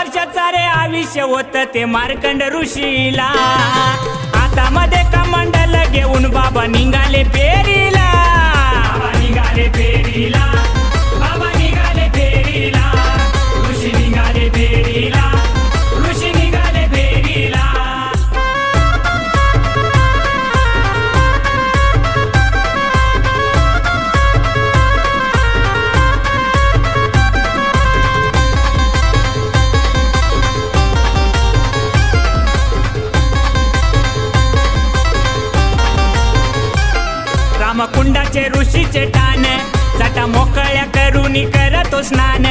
वर्षाचा रे आयुष्य होत ते मार्कंड ऋषीला। आता मध्ये कमंडल घेऊन बाबा निघाले फेरीला। बाबा निघाले फेरीला, बाबा निघाले फेरीला, ऋषी निघाले फेरीला, ऋषी निघाले फेरीला। रामकुंडाचे ऋषीचे टाण जटा मोकळ्या करून करतो स्नान।